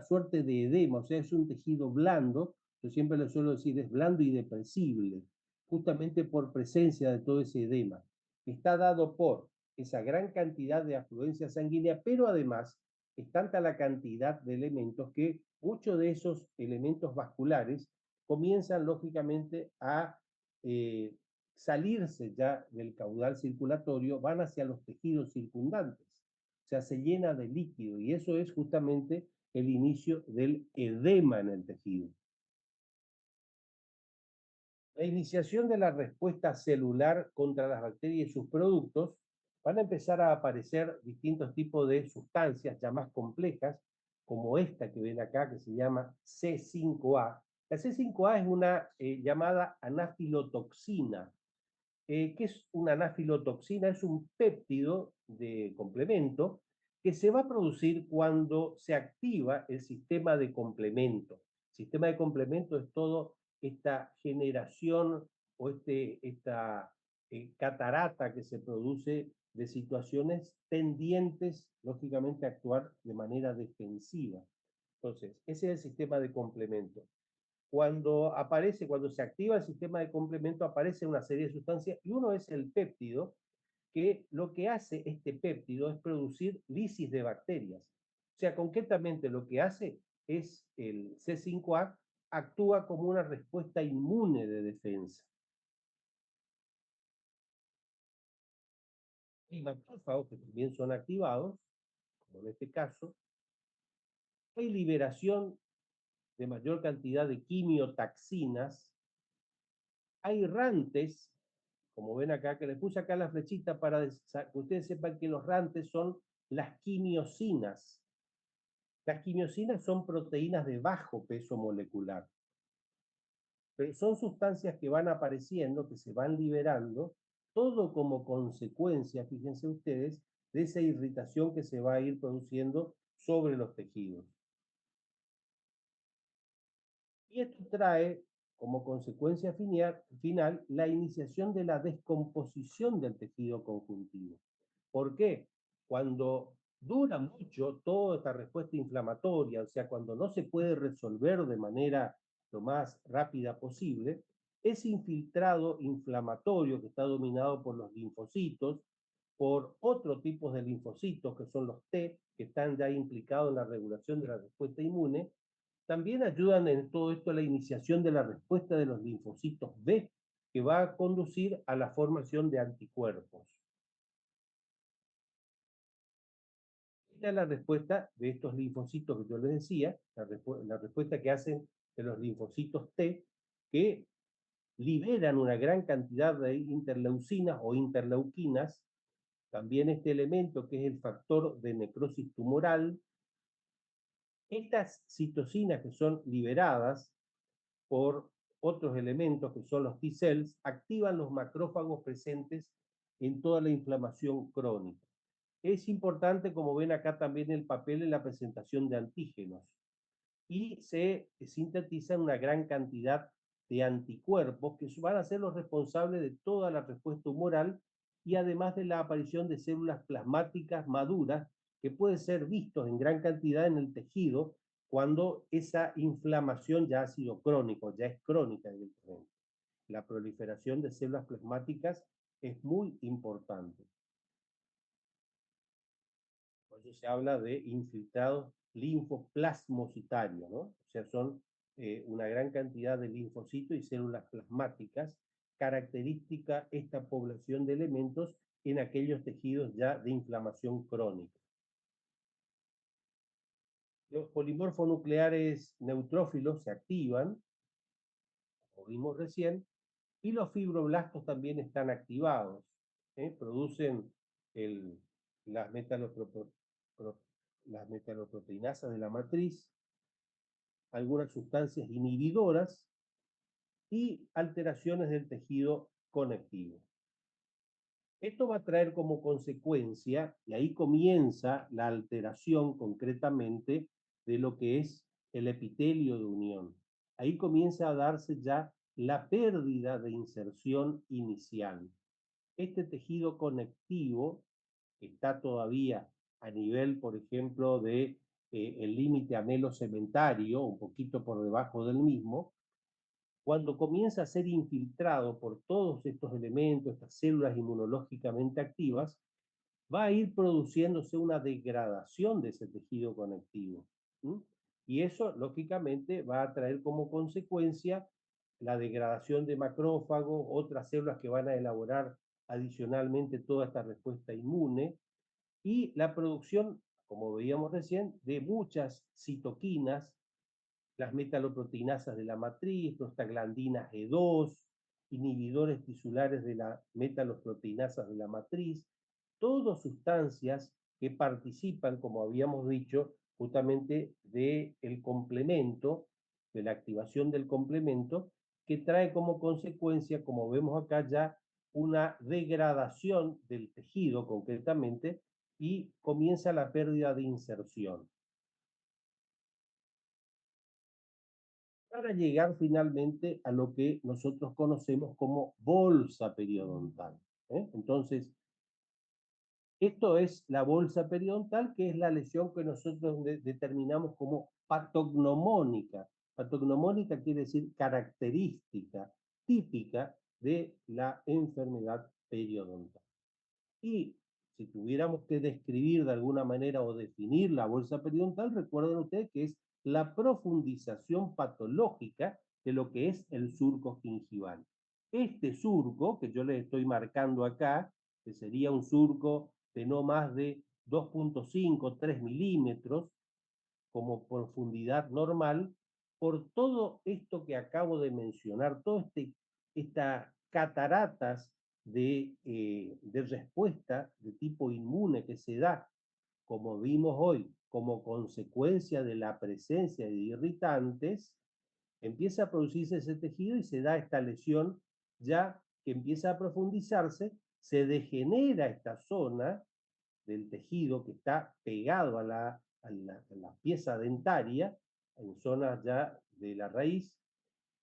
suerte de edema, o sea, es un tejido blando, yo siempre le suelo decir, es blando y depresible, justamente por presencia de todo ese edema. Está dado por esa gran cantidad de afluencia sanguínea, pero además es tanta la cantidad de elementos que muchos de esos elementos vasculares comienzan lógicamente a eh, salirse ya del caudal circulatorio, van hacia los tejidos circundantes. O sea, se llena de líquido y eso es justamente el inicio del edema en el tejido. La iniciación de la respuesta celular contra las bacterias y sus productos van a empezar a aparecer distintos tipos de sustancias ya más complejas, como esta que ven acá, que se llama C5A. La C5A es una llamada anafilotoxina. ¿Qué es una anafilotoxina? Es un péptido de complemento que se va a producir cuando se activa el sistema de complemento. El sistema de complemento es todo esta generación o esta catarata que se produce de situaciones tendientes, lógicamente, a actuar de manera defensiva. Entonces, ese es el sistema de complemento. Cuando se activa el sistema de complemento, aparece una serie de sustancias y uno es el péptido, que lo que hace este péptido es producir lisis de bacterias. O sea, concretamente lo que hace es el C5A actúa como una respuesta inmune de defensa. Y macrófagos que también son activados, como en este caso, hay liberación de mayor cantidad de quimiotaxinas, hay rantes, como ven acá, que les puse acá la flechita para que ustedes sepan que los rantes son las quimiosinas. Las quimiosinas son proteínas de bajo peso molecular, pero son sustancias que van apareciendo, que se van liberando, todo como consecuencia, fíjense ustedes, de esa irritación que se va a ir produciendo sobre los tejidos. Y esto trae como consecuencia final la iniciación de la descomposición del tejido conjuntivo. ¿Por qué? Cuando dura mucho toda esta respuesta inflamatoria, o sea, cuando no se puede resolver de manera lo más rápida posible, ese infiltrado inflamatorio que está dominado por los linfocitos, por otro tipo de linfocitos que son los T, que están ya implicados en la regulación de la respuesta inmune, también ayudan en todo esto a la iniciación de la respuesta de los linfocitos B, que va a conducir a la formación de anticuerpos. Esta es la respuesta de estos linfocitos que yo les decía, la respuesta que hacen de los linfocitos T, que liberan una gran cantidad de interleucinas o interleuquinas, también este elemento que es el factor de necrosis tumoral. Estas citocinas que son liberadas por otros elementos que son los T-cells, activan los macrófagos presentes en toda la inflamación crónica. Es importante, como ven acá, también el papel en la presentación de antígenos y se sintetizan una gran cantidad de anticuerpos que van a ser los responsables de toda la respuesta humoral y además de la aparición de células plasmáticas maduras que pueden ser vistos en gran cantidad en el tejido cuando esa inflamación ya ha sido crónica, ya es crónica evidentemente. La proliferación de células plasmáticas es muy importante. Por eso se habla de infiltrados linfoplasmocitarios, ¿no? O sea, son una gran cantidad de linfocitos y células plasmáticas, característica esta población de elementos en aquellos tejidos ya de inflamación crónica. Los polimorfos nucleares neutrófilos se activan, como vimos recién, y los fibroblastos también están activados. producen el, las, pro- las metaloproteinasas de la matriz, algunas sustancias inhibidoras y alteraciones del tejido conectivo. Esto va a traer como consecuencia, y ahí comienza la alteración concretamente de lo que es el epitelio de unión. Ahí comienza a darse ya la pérdida de inserción inicial. Este tejido conectivo está todavía a nivel, por ejemplo, de el límite anelo-cementario, un poquito por debajo del mismo. Cuando comienza a ser infiltrado por todos estos elementos, estas células inmunológicamente activas, va a ir produciéndose una degradación de ese tejido conectivo. ¿Mm? Y eso, lógicamente, va a traer como consecuencia la degradación de macrófagos, otras células que van a elaborar adicionalmente toda esta respuesta inmune, y la producción, como veíamos recién, de muchas citoquinas, las metaloproteinasas de la matriz, prostaglandina G2, inhibidores tisulares de las metaloproteinasas de la matriz, todas sustancias que participan, como habíamos dicho, justamente del complemento, de la activación del complemento, que trae como consecuencia, como vemos acá ya, una degradación del tejido concretamente y comienza la pérdida de inserción. Para llegar finalmente a lo que nosotros conocemos como bolsa periodontal. Entonces, esto es la bolsa periodontal, que es la lesión que nosotros determinamos como patognomónica. Patognomónica quiere decir característica, típica de la enfermedad periodontal. Y si tuviéramos que describir de alguna manera o definir la bolsa periodontal, recuerden ustedes que es la profundización patológica de lo que es el surco gingival. Este surco, que yo les estoy marcando acá, que sería un surco de no más de 2.5, 3 milímetros como profundidad normal, por todo esto que acabo de mencionar, todas estas cataratas de respuesta de tipo inmune que se da, como vimos hoy, como consecuencia de la presencia de irritantes, empieza a producirse ese tejido y se da esta lesión ya que empieza a profundizarse, se degenera esta zona del tejido que está pegado a la pieza dentaria, en zonas ya de la raíz,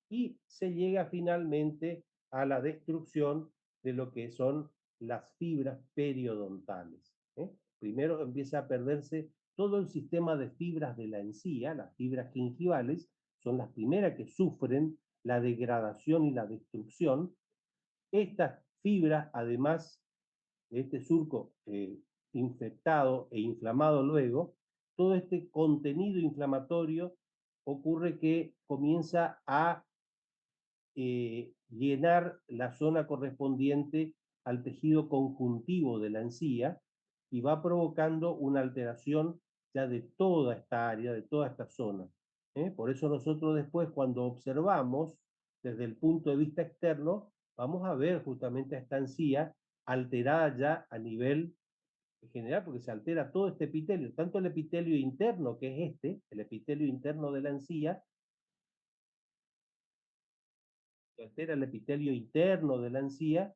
y se llega finalmente a la destrucción de lo que son las fibras periodontales. Primero empieza a perderse todo el sistema de fibras de la encía, las fibras gingivales, son las primeras que sufren la degradación y la destrucción. Estas fibras, además de este surco infectado e inflamado luego, todo este contenido inflamatorio ocurre que comienza a llenar la zona correspondiente al tejido conjuntivo de la encía y va provocando una alteración ya de toda esta área, de toda esta zona. Por eso nosotros después, cuando observamos desde el punto de vista externo, vamos a ver justamente esta encía alterada ya a nivel general, porque se altera todo este epitelio, tanto el epitelio interno, que es el epitelio interno de la encía, se altera el epitelio interno de la encía,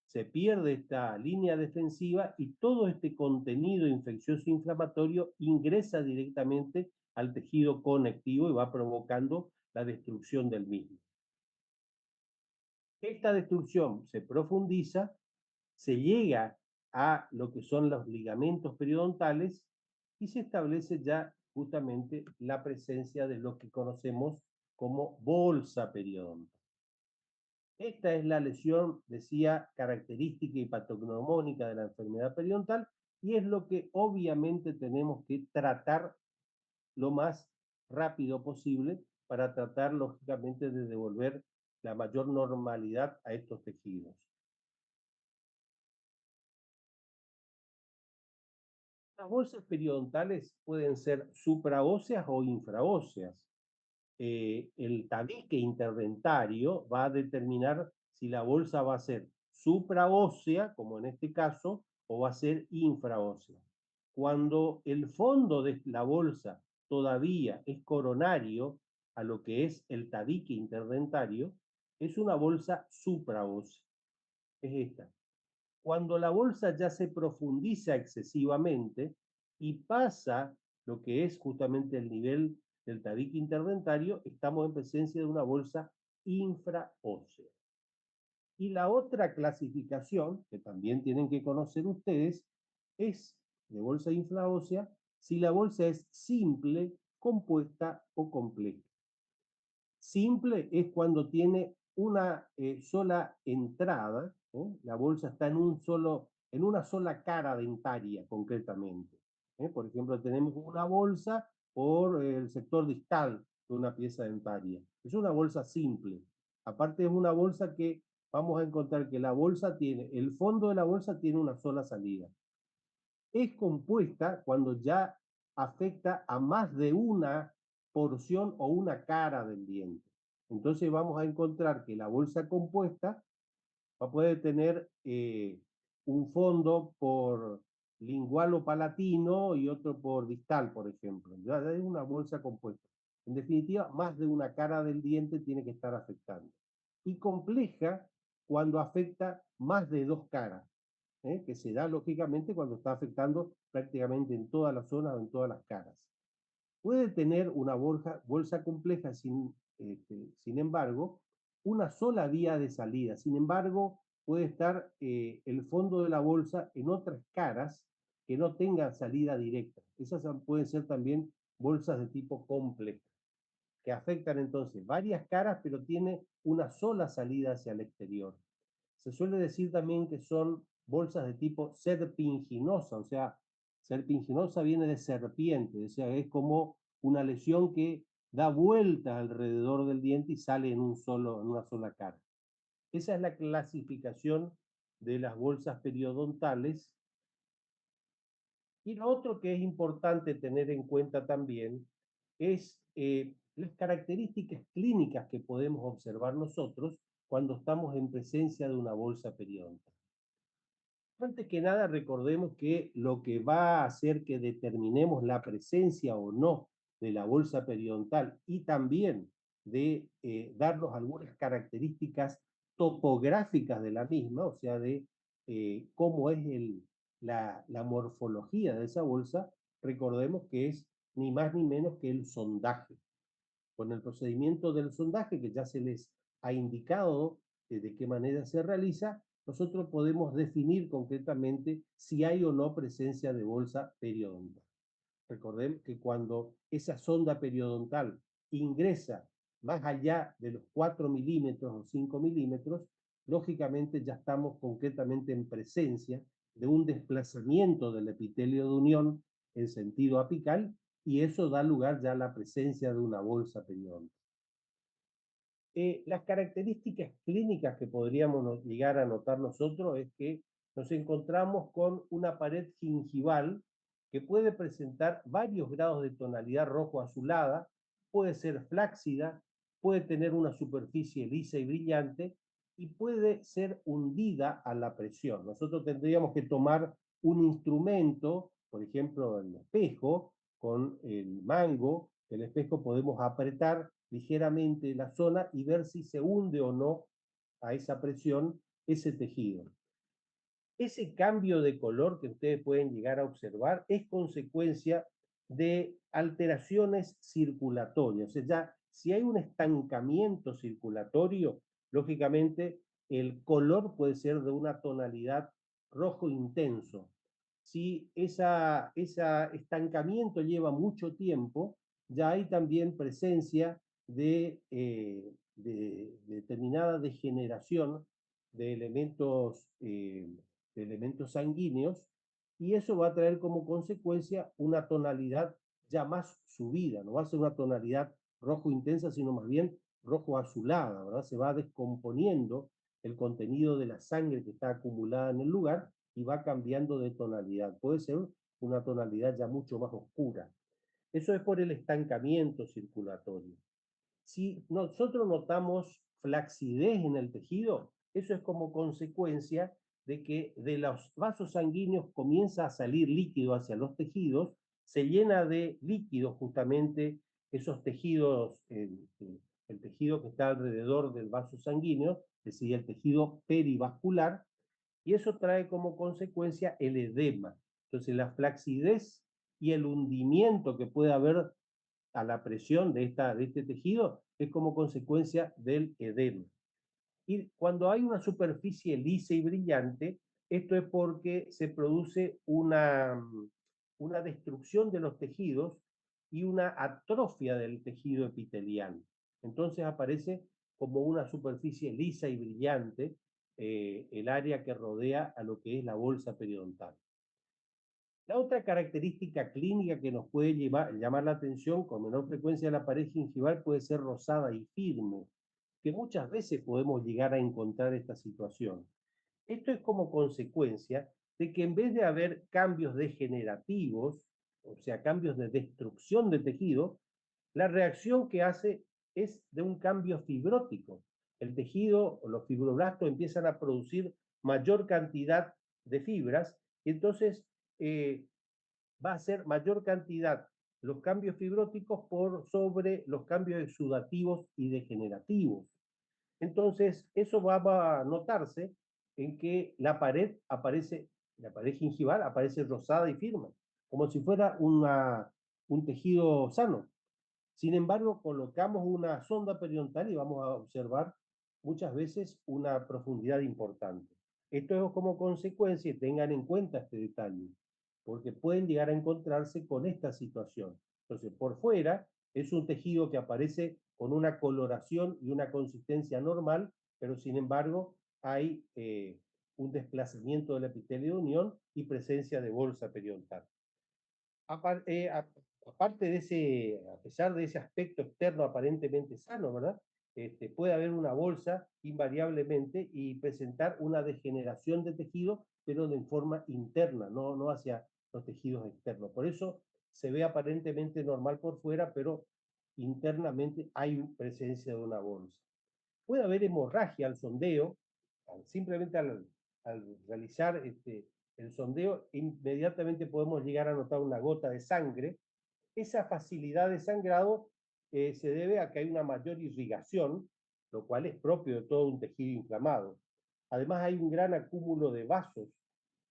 se pierde esta línea defensiva y todo este contenido infeccioso inflamatorio ingresa directamente al tejido conectivo y va provocando la destrucción del mismo. Esta destrucción se profundiza, se llega a lo que son los ligamentos periodontales y se establece ya justamente la presencia de lo que conocemos como bolsa periodontal. Esta es la lesión, decía, característica y patognomónica de la enfermedad periodontal y es lo que obviamente tenemos que tratar lo más rápido posible para tratar lógicamente de devolver la mayor normalidad a estos tejidos. Las bolsas periodontales pueden ser supraóseas o infraóseas. El tabique interdentario va a determinar si la bolsa va a ser supraósea, como en este caso, o va a ser infraósea. Cuando el fondo de la bolsa todavía es coronario a lo que es el tabique interdentario, es una bolsa supraósea. Es esta. Cuando la bolsa ya se profundiza excesivamente y pasa lo que es justamente el nivel del tabique interdentario, estamos en presencia de una bolsa infraósea. Y la otra clasificación, que también tienen que conocer ustedes, es de bolsa infraósea si la bolsa es simple, compuesta o compleja. Simple es cuando tiene una sola entrada, la bolsa está en una sola cara dentaria concretamente. Por ejemplo, tenemos una bolsa por el sector distal de una pieza dentaria. Es una bolsa simple. Aparte es una bolsa que vamos a encontrar que la bolsa tiene, el fondo de la bolsa tiene una sola salida. Es compuesta cuando ya afecta a más de una porción o una cara del diente. Entonces vamos a encontrar que la bolsa compuesta va a poder tener un fondo por lingual o palatino y otro por distal, por ejemplo. Ya es una bolsa compuesta. En definitiva, más de una cara del diente tiene que estar afectando. Y compleja cuando afecta más de dos caras, que se da lógicamente cuando está afectando prácticamente en todas las zonas o en todas las caras. Puede tener una bolsa compleja sin embargo, una sola vía de salida. Sin embargo, puede estar el fondo de la bolsa en otras caras que no tengan salida directa. Esas pueden ser también bolsas de tipo compleja, que afectan entonces varias caras, pero tiene una sola salida hacia el exterior. Se suele decir también que son bolsas de tipo serpinginosa, o sea, serpinginosa viene de serpiente, o sea, es como una lesión que da vuelta alrededor del diente y sale en una sola cara. Esa es la clasificación de las bolsas periodontales. Y lo otro que es importante tener en cuenta también es las características clínicas que podemos observar nosotros cuando estamos en presencia de una bolsa periodontal. Antes que nada, recordemos que lo que va a hacer que determinemos la presencia o no de la bolsa periodontal y también de darnos algunas características topográficas de la misma, o sea, de cómo es la morfología de esa bolsa, recordemos que es ni más ni menos que el sondaje. Con el procedimiento del sondaje, que ya se les ha indicado de qué manera se realiza, nosotros podemos definir concretamente si hay o no presencia de bolsa periodontal. Recordemos que cuando esa sonda periodontal ingresa más allá de los 4 milímetros o 5 milímetros, lógicamente ya estamos concretamente en presencia de un desplazamiento del epitelio de unión en sentido apical y eso da lugar ya a la presencia de una bolsa periodontal. Las características clínicas que podríamos llegar a notar nosotros es que nos encontramos con una pared gingival que puede presentar varios grados de tonalidad rojo-azulada, puede ser flácida, puede tener una superficie lisa y brillante y puede ser hundida a la presión. Nosotros tendríamos que tomar un instrumento, por ejemplo el espejo, con el mango del espejo podemos apretar ligeramente la zona y ver si se hunde o no a esa presión ese tejido. Ese cambio de color que ustedes pueden llegar a observar es consecuencia de alteraciones circulatorias. O sea, ya si hay un estancamiento circulatorio, lógicamente el color puede ser de una tonalidad rojo intenso. Si ese estancamiento lleva mucho tiempo, ya hay también presencia de determinada degeneración de elementos sanguíneos, y eso va a traer como consecuencia una tonalidad ya más subida, no va a ser una tonalidad rojo intensa, sino más bien rojo azulada, ¿verdad? Se va descomponiendo el contenido de la sangre que está acumulada en el lugar y va cambiando de tonalidad. Puede ser una tonalidad ya mucho más oscura. Eso es por el estancamiento circulatorio. Si nosotros notamos flacidez en el tejido, Eso es como consecuencia de que de los vasos sanguíneos comienza a salir líquido hacia los tejidos, se llena de líquido justamente esos tejidos, el tejido que está alrededor del vaso sanguíneo, es decir, el tejido perivascular, y eso trae como consecuencia el edema. Entonces, la flacidez y el hundimiento que puede haber a la presión de este tejido es como consecuencia del edema. Y cuando hay una superficie lisa y brillante, esto es porque se produce una destrucción de los tejidos y una atrofia del tejido epitelial. Entonces aparece como una superficie lisa y brillante el área que rodea a lo que es la bolsa periodontal. La otra característica clínica que nos puede llamar la atención con menor frecuencia de la pared gingival puede ser rosada y firme, que muchas veces podemos llegar a encontrar esta situación. Esto es como consecuencia de que en vez de haber cambios degenerativos, o sea, cambios de destrucción de tejido, la reacción que hace es de un cambio fibrótico. El tejido o los fibroblastos empiezan a producir mayor cantidad de fibras y entonces eh, va a ser mayor cantidad los cambios fibróticos por sobre los cambios exudativos y degenerativos. Entonces, eso va a notarse en que la pared gingival aparece rosada y firme, como si fuera un tejido sano. Sin embargo, colocamos una sonda periodontal y vamos a observar muchas veces una profundidad importante. Esto es como consecuencia, y tengan en cuenta este detalle, porque pueden llegar a encontrarse con esta situación. Entonces, por fuera es un tejido que aparece con una coloración y una consistencia normal, pero sin embargo hay un desplazamiento del epitelio de unión y presencia de bolsa periodontal. Aparte de ese, a pesar de ese aspecto externo aparentemente sano, ¿verdad? Puede haber una bolsa invariablemente y presentar una degeneración de tejido, pero de forma interna, no hacia los tejidos externos. Por eso se ve aparentemente normal por fuera, pero internamente hay presencia de una bolsa. Puede haber hemorragia al sondeo, simplemente al realizar el sondeo, inmediatamente podemos llegar a notar una gota de sangre. Esa facilidad de sangrado se debe a que hay una mayor irrigación, lo cual es propio de todo un tejido inflamado. Además hay un gran acúmulo de vasos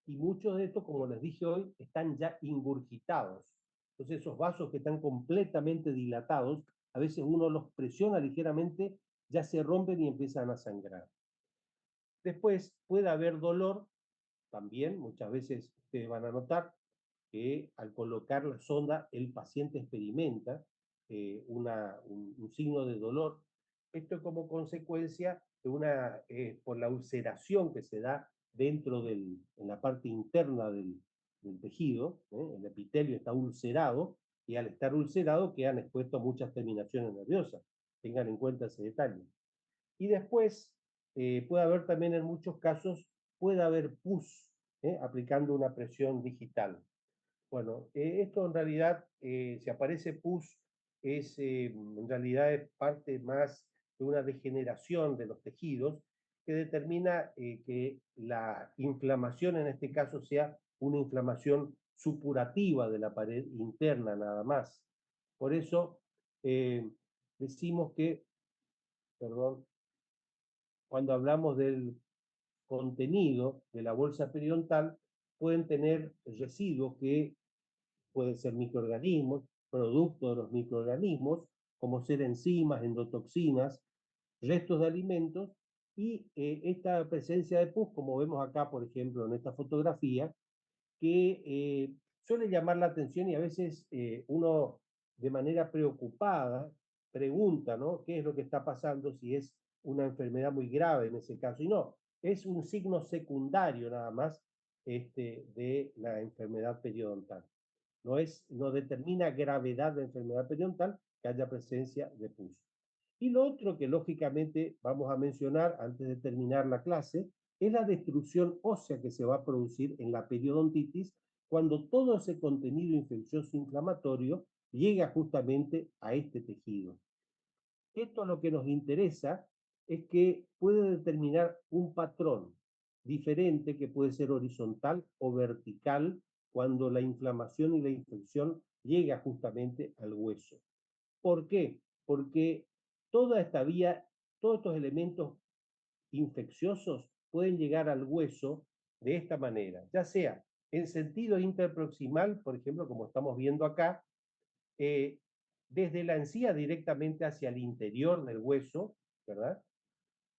y muchos de estos, como les dije hoy, están ya ingurgitados. Entonces esos vasos que están completamente dilatados, a veces uno los presiona ligeramente, ya se rompen y empiezan a sangrar. Después puede haber dolor, también muchas veces ustedes van a notar que al colocar la sonda el paciente experimenta un signo de dolor. Esto como consecuencia de por la ulceración que se da en la parte interna del tejido, el epitelio está ulcerado y al estar ulcerado quedan expuestos a muchas terminaciones nerviosas. Tengan en cuenta ese detalle. Y después puede haber también en muchos casos, puede haber pus, aplicando una presión digital. Bueno, esto en realidad, si aparece pus, en realidad es parte más de una degeneración de los tejidos que determina que la inflamación en este caso sea una inflamación supurativa de la pared interna nada más. Por eso decimos que, perdón, cuando hablamos del contenido de la bolsa periodontal, pueden tener residuos que pueden ser microorganismos, producto de los microorganismos, como ser enzimas, endotoxinas, restos de alimentos, y esta presencia de pus, como vemos acá, por ejemplo, en esta fotografía, que suele llamar la atención y a veces uno de manera preocupada pregunta, ¿no? ¿Qué es lo que está pasando? Si es una enfermedad muy grave en ese caso. Y no, es un signo secundario nada más de la enfermedad periodontal. No determina gravedad de enfermedad periodontal que haya presencia de pus. Y lo otro que lógicamente vamos a mencionar antes de terminar la clase es la destrucción ósea que se va a producir en la periodontitis cuando todo ese contenido infeccioso inflamatorio llega justamente a este tejido. Esto es lo que nos interesa es que puede determinar un patrón diferente que puede ser horizontal o vertical cuando la inflamación y la infección llega justamente al hueso. ¿Por qué? Porque toda esta vía, todos estos elementos infecciosos pueden llegar al hueso de esta manera, ya sea en sentido interproximal, por ejemplo, como estamos viendo acá, eh, desde la encía directamente hacia el interior del hueso, ¿verdad?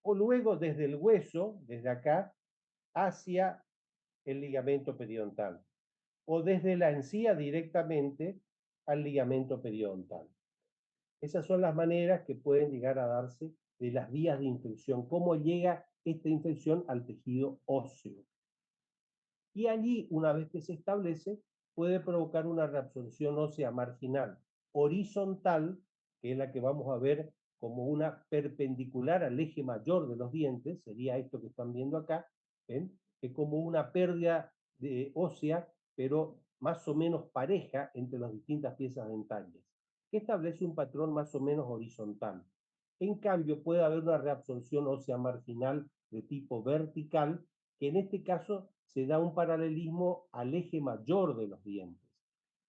O luego desde el hueso, desde acá, hacia el ligamento periodontal, o desde la encía directamente al ligamento periodontal. Esas son las maneras que pueden llegar a darse de las vías de infección, cómo llega esta infección al tejido óseo. Y allí, una vez que se establece, puede provocar una reabsorción ósea marginal horizontal, que es la que vamos a ver como una perpendicular al eje mayor de los dientes, sería esto que están viendo acá, ¿ven? Es como una pérdida de ósea, pero más o menos pareja entre las distintas piezas dentarias, que establece un patrón más o menos horizontal. En cambio, puede haber una reabsorción ósea marginal de tipo vertical, que en este caso se da un paralelismo al eje mayor de los dientes.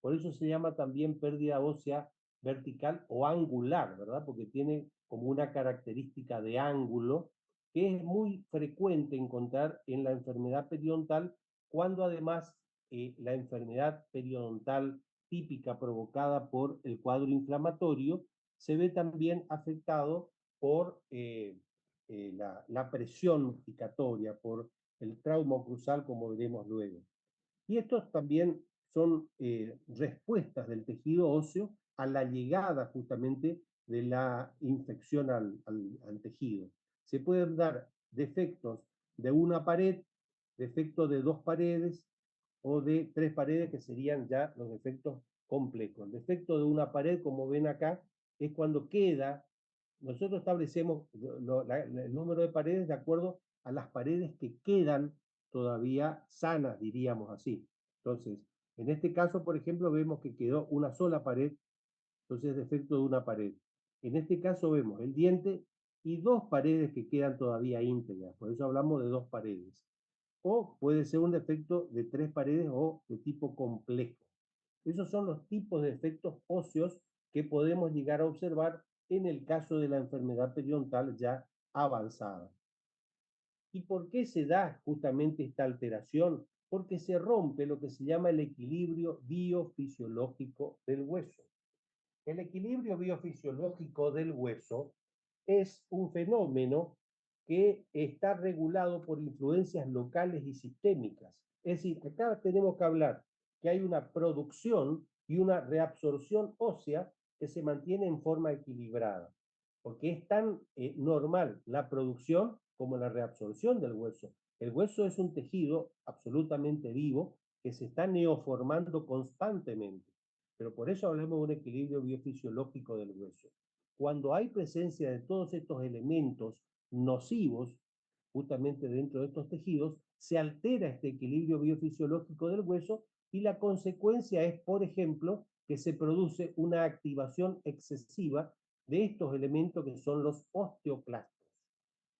Por eso se llama también pérdida ósea vertical o angular, ¿verdad? Porque tiene como una característica de ángulo que es muy frecuente encontrar en la enfermedad periodontal, cuando además la enfermedad periodontal típica provocada por el cuadro inflamatorio se ve también afectado por la presión masticatoria, por el trauma oclusal, como veremos luego. Y estos también son respuestas del tejido óseo a la llegada justamente de la infección al tejido. Se pueden dar defectos de una pared, defectos de dos paredes o de tres paredes, que serían ya los defectos complejos. El defecto de una pared, como ven acá, es cuando queda, nosotros establecemos el número de paredes de acuerdo a las paredes que quedan todavía sanas, diríamos así. Entonces, en este caso, por ejemplo, vemos que quedó una sola pared, entonces defecto de una pared. En este caso vemos el diente y dos paredes que quedan todavía íntegras, por eso hablamos de dos paredes. O puede ser un defecto de tres paredes o de tipo complejo. Esos son los tipos de defectos óseos que podemos llegar a observar en el caso de la enfermedad periodontal ya avanzada. ¿Y por qué se da justamente esta alteración? Porque se rompe lo que se llama el equilibrio biofisiológico del hueso. El equilibrio biofisiológico del hueso es un fenómeno que está regulado por influencias locales y sistémicas. Es decir, acá tenemos que hablar que hay una producción y una reabsorción ósea que se mantiene en forma equilibrada, porque es tan normal la producción como la reabsorción del hueso. El hueso es un tejido absolutamente vivo que se está neoformando constantemente, pero por eso hablamos de un equilibrio biofisiológico del hueso. Cuando hay presencia de todos estos elementos nocivos, justamente dentro de estos tejidos, se altera este equilibrio biofisiológico del hueso y la consecuencia es, por ejemplo, que se produce una activación excesiva de estos elementos que son los osteoclastos.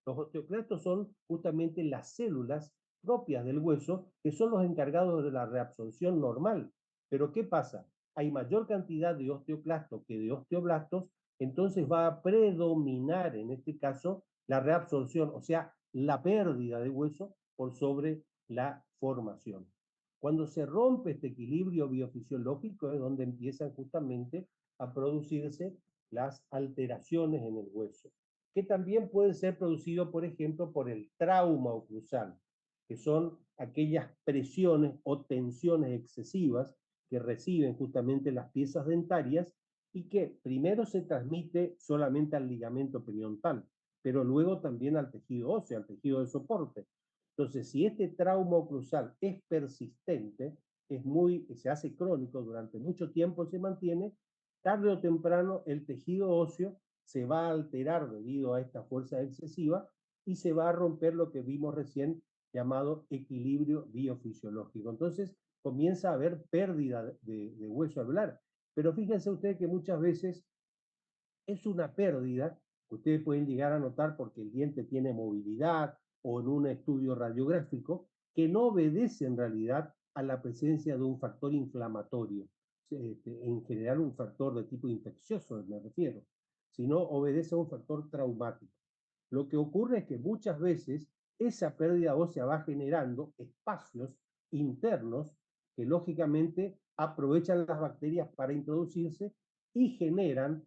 Los osteoclastos son justamente las células propias del hueso que son los encargados de la reabsorción normal. Pero ¿qué pasa? Hay mayor cantidad de osteoclastos que de osteoblastos, entonces va a predominar en este caso la reabsorción, o sea, la pérdida de hueso por sobre la formación. Cuando se rompe este equilibrio biofisiológico es donde empiezan justamente a producirse las alteraciones en el hueso, que también pueden ser producidos, por ejemplo, por el trauma oclusal, que son aquellas presiones o tensiones excesivas que reciben justamente las piezas dentarias y que primero se transmite solamente al ligamento periodontal, pero luego también al tejido óseo, al tejido de soporte. Entonces, si este trauma oclusal es persistente, se hace crónico durante mucho tiempo, se mantiene, tarde o temprano el tejido óseo se va a alterar debido a esta fuerza excesiva y se va a romper lo que vimos recién llamado equilibrio biofisiológico. Entonces comienza a haber pérdida de hueso anular. Pero fíjense ustedes que muchas veces es una pérdida Ustedes pueden llegar a notar porque el diente tiene movilidad o en un estudio radiográfico que no obedece en realidad a la presencia de un factor inflamatorio, en general un factor de tipo infeccioso me refiero, sino obedece a un factor traumático. Lo que ocurre es que muchas veces esa pérdida ósea va generando espacios internos que lógicamente aprovechan las bacterias para introducirse y generan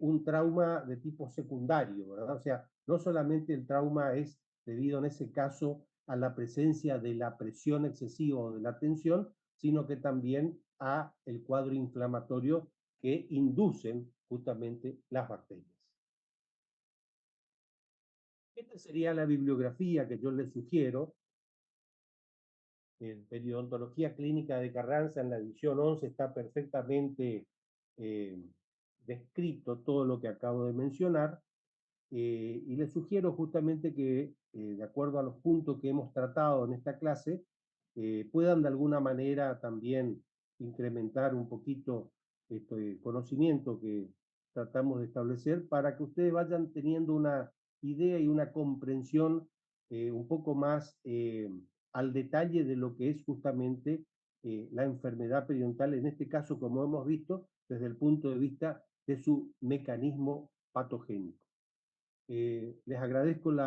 un trauma de tipo secundario, ¿verdad? O sea, no solamente el trauma es debido en ese caso a la presencia de la presión excesiva o de la tensión, sino que también a el cuadro inflamatorio que inducen justamente las bacterias. Esta sería la bibliografía que yo les sugiero. En Periodontología Clínica de Carranza, en la edición 11, está perfectamente eh, descrito todo lo que acabo de mencionar. Y les sugiero justamente que, de acuerdo a los puntos que hemos tratado en esta clase, puedan de alguna manera también incrementar un poquito este conocimiento que tratamos de establecer para que ustedes vayan teniendo una idea y una comprensión un poco más al detalle de lo que es justamente la enfermedad periodontal, en este caso, como hemos visto, desde el punto de vista de su mecanismo patogénico. Les agradezco la